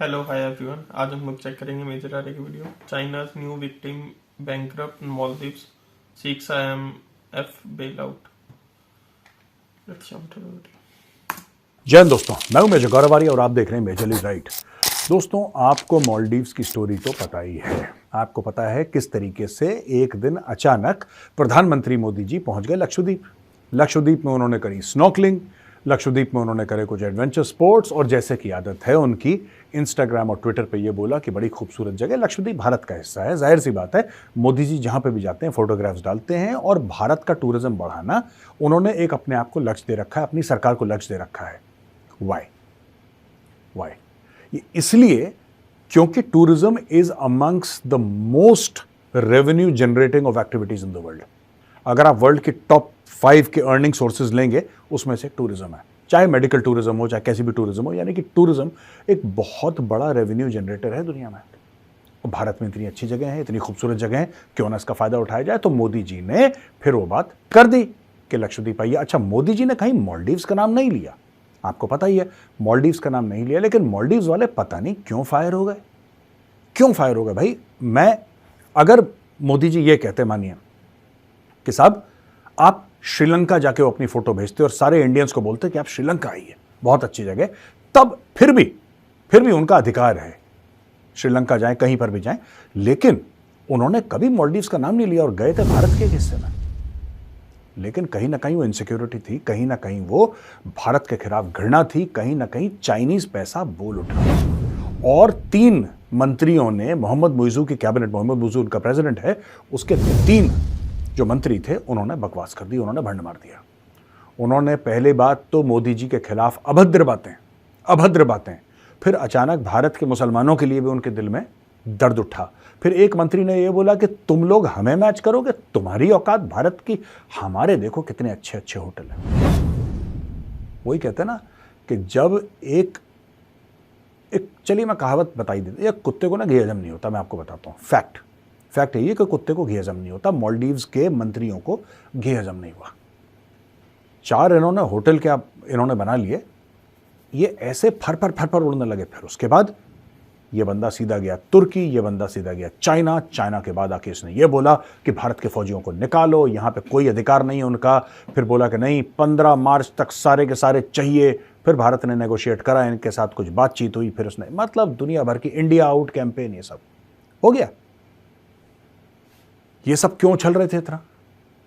Hello hi everyone. आज हम लोग चेक करेंगे मेजर आर की video. China's new victim bankrupt Maldives seeks IMF bail out. जय हिंद दोस्तों, मैं हूं मेजर गौरवारी और आप देख रहे हैं मेजरली राइट। दोस्तों, आपको मालदीव्स की स्टोरी तो पता ही है। आपको पता है किस तरीके से एक दिन अचानक प्रधानमंत्री मोदी जी पहुंच गए लक्षद्वीप। लक्षद्वीप में उन्होंने करी स्नॉर्कलिंग, लक्षद्वीप में उन्होंने करे कुछ एडवेंचर स्पोर्ट्स, और जैसे कि आदत है उनकी, इंस्टाग्राम और ट्विटर पे ये बोला कि बड़ी खूबसूरत जगह लक्षद्वीप भारत का हिस्सा है। जाहिर सी बात है, मोदी जी जहां पे भी जाते हैं फोटोग्राफ्स डालते हैं, और भारत का टूरिज्म बढ़ाना उन्होंने एक अपने आप को लक्ष्य दे रखा है, अपनी सरकार को लक्ष्य दे रखा है। वाई ये इसलिए क्योंकि tourism is amongst the most revenue generating of activities in the world. अगर आप वर्ल्ड के टॉप 5 के अर्निंग सोर्सेज लेंगे, उसमें से टूरिज्म है। चाहे मेडिकल टूरिज्म हो, चाहे कैसी भी टूरिज्म हो, यानी कि टूरिज्म एक बहुत बड़ा रेवेन्यू जनरेटर है दुनिया में। और भारत में इतनी अच्छी जगह है, इतनी खूबसूरत जगह है, क्यों ना इसका फायदा उठाया जाए। तो मोदी जी ने फिर वो बात कर दी कि लक्षद्वीप आइए। अच्छा, मोदी जी ने कहीं मालदीव्स का नाम नहीं लिया, आपको पता ही है, मालदीव्स का नाम नहीं लिया। लेकिन मालदीव्स वाले पता नहीं क्यों फायर हो गए। क्यों फायर हो गए भाई? अगर मोदी जी ये कहते, मानिए कि साहब आप श्रीलंका जाके अपनी फोटो भेजते और सारे इंडियंस को बोलते कि आप श्रीलंका आइए, बहुत अच्छी जगह, तब फिर भी उनका अधिकार है, श्रीलंका जाएं, कहीं पर भी जाएं। लेकिन उन्होंने कभी मालदीव्स का नाम नहीं लिया और गए थे भारत के हिस्से में। लेकिन कहीं ना कहीं वो इनसिक्योरिटी थी, कहीं ना कहीं वो भारत के खिलाफ घृणा थी, कहीं ना कहीं चाइनीज पैसा बोल उठा। और 3 मंत्रियों ने, मोहम्मद मुइज़ू की कैबिनेट, मोहम्मद मुइज़ू उनका प्रेसिडेंट है, उसके 3 जो मंत्री थे उन्होंने बकवास कर दी, उन्होंने भंड मार दिया। उन्होंने पहले बात तो मोदी जी के खिलाफ अभद्र बातें, फिर अचानक भारत के मुसलमानों के लिए भी उनके दिल में दर्द उठा। फिर एक मंत्री ने यह बोला कि तुम लोग हमें मैच करोगे, तुम्हारी औकात भारत की, हमारे देखो कितने अच्छे अच्छे होटल हैं। वही कहते हैं ना कि जब एक चलिए मैं कहावत बताई देती, एक कुत्ते को ना घी हजम नहीं होता। मैं आपको बताता हूँ, फैक्ट है ये कि कुत्ते को घी हजम नहीं होता। मालदीव्स के मंत्रियों को घी हजम नहीं हुआ। 4 इन्होंने होटल क्या इन्होंने बना लिए, ये ऐसे फर उड़ने लगे। फिर उसके बाद ये बंदा सीधा गया तुर्की, ये बंदा सीधा गया चाइना के बाद आके इसने ये बोला कि भारत के फौजियों को निकालो, यहाँ पे कोई अधिकार नहीं है उनका। फिर बोला कि नहीं, 15 मार्च तक सारे के सारे चाहिए। फिर भारत ने नेगोशिएट करा, इनके साथ कुछ बातचीत हुई, फिर उसने, मतलब दुनिया भर की इंडिया आउट कैंपेन, ये सब हो गया। ये सब क्यों चल रहे थे इतना?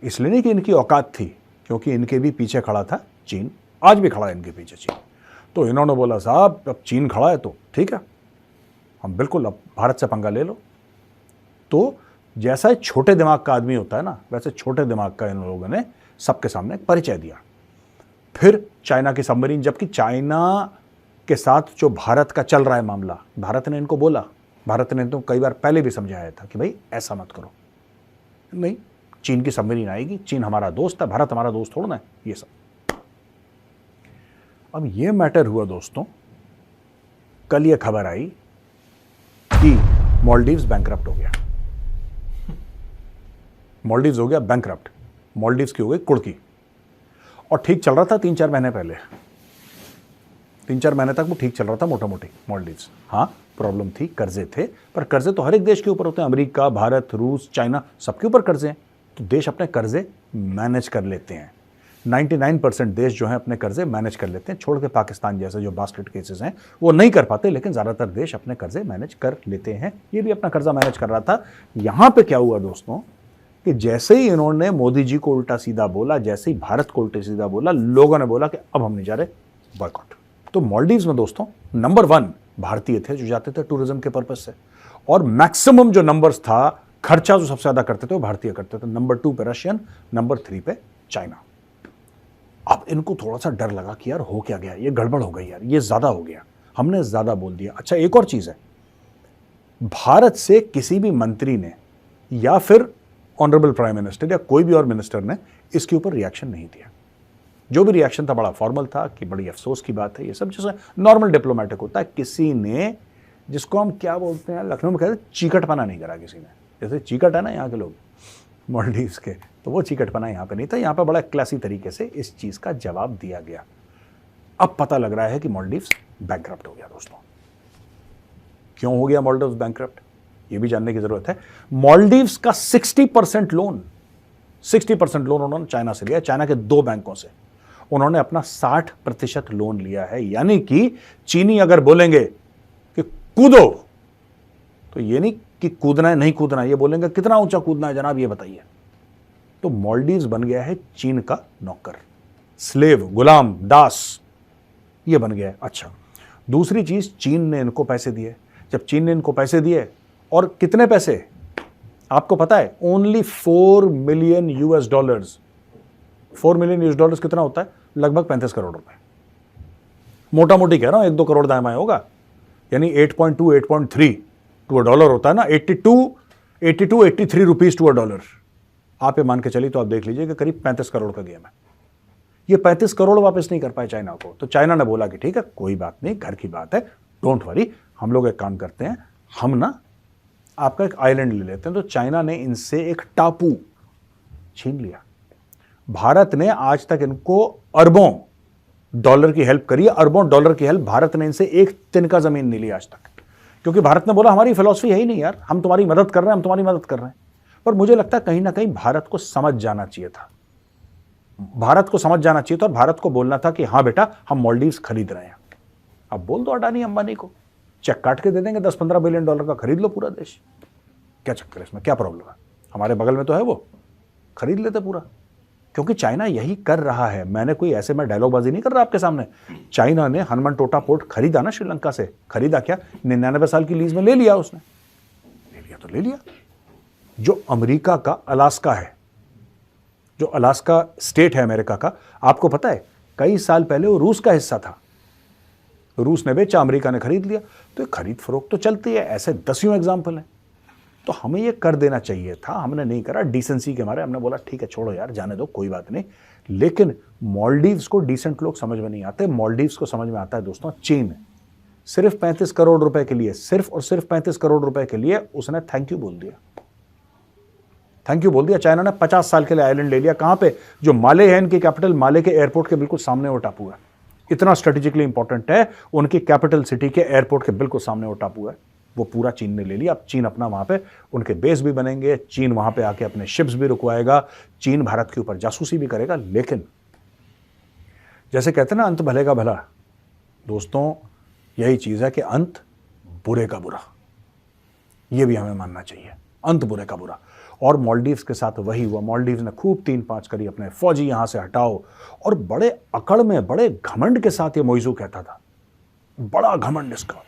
इसलिए नहीं कि इनकी औकात थी, क्योंकि इनके भी पीछे खड़ा था चीन, आज भी खड़ा है इनके पीछे चीन। तो इन्होंने बोला साहब अब चीन खड़ा है तो ठीक है, हम बिल्कुल अब भारत से पंगा ले लो। तो जैसा छोटे दिमाग का आदमी होता है ना, वैसे छोटे दिमाग का इन लोगों ने सबके सामने परिचय दिया। फिर चाइना की सबमरीन, जबकि चाइना के साथ जो भारत का चल रहा है मामला, भारत ने इनको बोला, भारत ने तो कई बार पहले भी समझाया था कि भाई ऐसा मत करो, नहीं चीन की सबमरीन आएगी, चीन हमारा दोस्त है, भारत हमारा दोस्त थोड़ा ना है, ये सब। अब ये मैटर हुआ दोस्तों, कल ये खबर आई कि मालदीव्स बैंकरप्ट हो गया। मालदीव्स हो गया बैंकरप्ट, मालदीव्स की हो गई कुड़की। और ठीक चल रहा था 3-4 महीने पहले, 3-4 महीने तक वो ठीक चल रहा था मोटा मोटी मालदीव्स। हाँ, प्रॉब्लम थी, कर्जे थे, पर कर्जे तो हर एक देश के ऊपर होते हैं, अमेरिका, भारत, रूस, चाइना, सबके ऊपर कर्जे हैं। तो देश अपने कर्जे मैनेज कर लेते हैं। 99% देश जो हैं अपने कर्जे मैनेज कर लेते हैं, छोड़ के पाकिस्तान जैसे जो बास्केट केसेस हैं वो नहीं कर पाते, लेकिन ज़्यादातर देश अपने कर्जे मैनेज कर लेते हैं। ये भी अपना कर्जा मैनेज कर रहा था। यहाँ पे क्या हुआ दोस्तों कि जैसे ही इन्होंने मोदी जी को उल्टा सीधा बोला, जैसे ही भारत को उल्टा सीधा बोला, लोगों ने बोला कि अब हम नहीं जा रहे, बॉयकॉट। तो मालदीव्स में दोस्तों नंबर 1 भारतीय थे जो जाते थे टूरिज्म के पर्पज से, और मैक्सिमम जो नंबर्स था, खर्चा जो सबसे ज्यादा करते थे वो भारतीय करते थे। नंबर 2 पे रशियन, नंबर 3 पे चाइना। अब इनको थोड़ा सा डर लगा कि यार हो क्या गया, ये गड़बड़ हो गई यार, ये ज्यादा हो गया, हमने ज्यादा बोल दिया। अच्छा, एक और चीज है, भारत से किसी भी मंत्री ने या फिर ऑनरेबल प्राइम मिनिस्टर या कोई भी और मिनिस्टर ने इसके ऊपर रिएक्शन नहीं दिया। जो भी रिएक्शन था बड़ा फॉर्मल था कि बड़ी अफसोस की बात है, ये सब जैसे नॉर्मल डिप्लोमेटिक होता है। किसी ने, जिसको हम क्या बोलते हैं, लखनऊ में कहते हैं चीकटपना नहीं करा किसी ने। जैसे चीकट है ना यहाँ के लोग मालदीव्स के, तो वो चीकटपना यहाँ पे नहीं था। यहाँ पे बड़ा क्लासी तरीके से इस चीज़ का जवाब दिया गया। अब पता लग रहा है कि मालदीव्स बैंकरप्ट हो गया दोस्तों। क्यों हो गया मॉलडीव्स बैंकरप्ट, ये भी जानने की जरूरत है। मॉलडीव्स का 60% लोन उन्होंने चाइना से लिया, चाइना के 2 बैंकों से। उन्होंने अपना 60% लोन लिया है, यानी कि चीनी अगर बोलेंगे कि कूदो, तो ये नहीं कि कूदना है नहीं कूदना है, ये बोलेंगे कितना ऊंचा कूदना है जनाब ये बताइए। तो मॉलडीव्स बन गया है चीन का नौकर, स्लेव, गुलाम, दास, ये बन गया है। अच्छा, दूसरी चीज, चीन ने इनको पैसे दिए। जब चीन ने इनको पैसे दिए, और कितने पैसे आपको पता है, ओनली $4 मिलियन। $4 मिलियन कितना होता है, लगभग 35 करोड़ रुपए। मोटा मोटी कह रहा हूं, 1-2 करोड़ दाएं बाएं होगा, यानी 8.2, 8.3 टू अ डॉलर होता है ना, 83 रुपीज टू अ डॉलर। आप ये मान के चलिए तो आप देख लीजिए कि करीब 35 करोड़ का गेम है। ये 35 करोड़ वापस नहीं कर पाए चाइना को, तो चाइना ने बोला कि ठीक है कोई बात नहीं, घर की बात है, डोंट वरी, हम लोग एक काम करते हैं, हम ना आपका एक आइलैंड ले लेते हैं। तो चाइना ने इनसे एक टापू छीन लिया। भारत ने आज तक इनको अरबों डॉलर की हेल्प करी है, अरबों डॉलर की हेल्प। भारत ने इनसे एक तिनका जमीन नहीं ली आज तक, क्योंकि भारत ने बोला हमारी फिलॉसफी है ही नहीं यार, हम तुम्हारी मदद कर रहे हैं, हम तुम्हारी मदद कर रहे हैं। पर मुझे लगता है कहीं ना कहीं भारत को समझ जाना चाहिए था, भारत को समझ जाना चाहिए था, और भारत को बोलना था कि हाँ बेटा हम मॉलडीव्स खरीद रहे हैं। अब बोल दो अडानी अंबानी को, चेक काट के दे देंगे, $10-15 बिलियन का, खरीद लो पूरा देश, क्या चक्कर है इसमें, क्या प्रॉब्लम है, हमारे बगल में तो है वो, खरीद लेते पूरा। क्योंकि चाइना यही कर रहा है। मैंने कोई ऐसे में डायलॉगबाजी नहीं कर रहा आपके सामने। चाइना ने हनुमानटोटा पोर्ट खरीदा ना श्रीलंका से, खरीदा क्या, 99 साल की लीज में ले लिया उसने, ले लिया तो ले लिया। जो अमेरिका का अलास्का है, जो अलास्का स्टेट है अमेरिका का, आपको पता है कई साल पहले वो रूस का हिस्सा था, रूस ने बेचा, अमेरिका ने खरीद लिया। तो खरीद फरोख्त तो चलती है, ऐसे दसियों एग्जाम्पल हैं। तो हमें ये कर देना चाहिए था, हमने नहीं करा, डिसेंसी के मारे हमने बोला ठीक है छोड़ो यार, जाने दो, कोई बात नहीं। लेकिन मॉलडीव्स को डिसेंट लोग समझ में नहीं आते, मॉलडीव्स को समझ में आता है दोस्तों चीन। सिर्फ 35 करोड़ रुपए के लिए, सिर्फ और सिर्फ 35 करोड़ रुपए के लिए उसने थैंक यू बोल दिया, थैंक यू बोल दिया। चाइना ने 50 साल के लिए आइलैंड ले लिया, कहां पे, जो माले है इनकी कैपिटल, माले के एयरपोर्ट के बिल्कुल सामने वो टापू है, इतना स्ट्रेटेजिकली इंपॉर्टेंट है, उनकी कैपिटल सिटी के एयरपोर्ट के बिल्कुल सामने वो टापू है, वो पूरा चीन ने ले लिया। अब चीन अपना वहां पे उनके बेस भी बनेंगे, चीन वहां पे आके अपने शिप्स भी रुकवाएगा, चीन भारत के ऊपर जासूसी भी करेगा। लेकिन जैसे कहते हैं ना, अंत भले का भला, दोस्तों यही चीज है कि अंत बुरे का बुरा, ये भी हमें मानना चाहिए, अंत बुरे का बुरा। और मॉलडीव्स के साथ वही हुआ, मॉलडीव्स ने खूब 3-5 करी, अपने फौजी यहां से हटाओ, और बड़े अकड़ में, बड़े घमंड के साथ ये मोइजू कहता था, बड़ा घमंड इसका,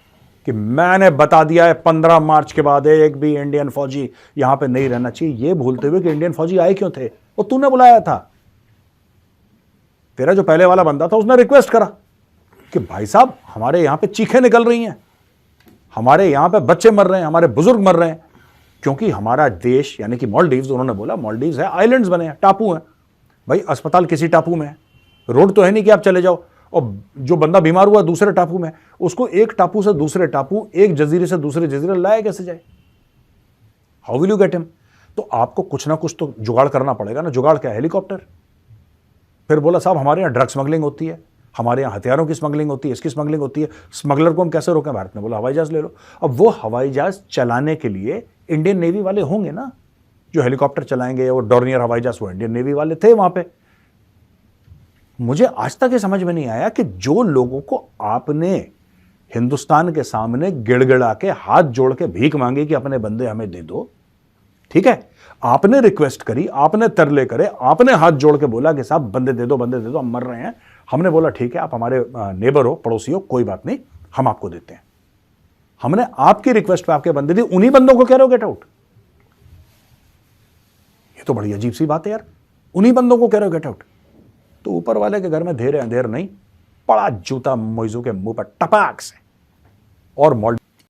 कि मैंने बता दिया है 15 मार्च के बाद एक भी इंडियन फौजी यहां पे नहीं रहना चाहिए। ये भूलते हुए कि इंडियन फौजी आए क्यों थे, वो तूने बुलाया था, तेरा जो पहले वाला बंदा था उसने रिक्वेस्ट करा कि भाई साहब हमारे यहां पे चीखें निकल रही हैं, हमारे यहां पे बच्चे मर रहे हैं, हमारे बुजुर्ग मर रहे हैं, क्योंकि हमारा देश यानी कि मॉलडीव्स, उन्होंने बोला मॉलडीव्स है, आइलैंड्स बने हैं, टापू हैं। भाई अस्पताल किसी टापू में है, रोड तो है नहीं कि आप चले जाओ, और जो बंदा बीमार हुआ दूसरे टापू में, उसको एक टापू से दूसरे टापू, एक जजीरे से दूसरे जजीरे लाया कैसे जाए, how will you get him. तो आपको कुछ ना कुछ तो जुगाड़ करना पड़ेगा ना। जुगाड़ क्या है, हेलीकॉप्टर। फिर बोला साहब हमारे यहाँ ड्रग स्मगलिंग होती है, हमारे यहाँ हथियारों की स्मगलिंग होती है, इसकी स्मगलिंग होती है, स्मगलर को हम कैसे रोकें। भारत ने बोला हवाई जहाज ले लो। अब वो हवाई जहाज चलाने के लिए इंडियन नेवी वाले होंगे ना, जो हेलीकॉप्टर चलाएंगे, वो डॉर्नियर हवाई जहाज, वो इंडियन नेवी वाले थे वहां पे। मुझे आज तक ये समझ में नहीं आया कि जो लोगों को आपने हिंदुस्तान के सामने गिड़गिड़ा के हाथ जोड़ के भीख मांगी कि अपने बंदे हमें दे दो, ठीक है, आपने रिक्वेस्ट करी, आपने तरले करे, आपने हाथ जोड़ के बोला कि साहब बंदे दे दो, बंदे दे दो, हम मर रहे हैं। हमने बोला ठीक है, आप हमारे नेबर हो, पड़ोसी हो, कोई बात नहीं, हम आपको देते हैं। हमने आपकी रिक्वेस्ट पे आपके बंदे दिए, उन्हीं बंदों को कह रहे हो गेट आउट। ये तो बड़ी अजीब सी बात है यार, उन्हीं बंदों को कह रहे हो गेट आउट। तो ऊपर वाले के घर में देर है अंधेर नहीं, पड़ा जूता मोइजू के मुंह पर टपाक से। और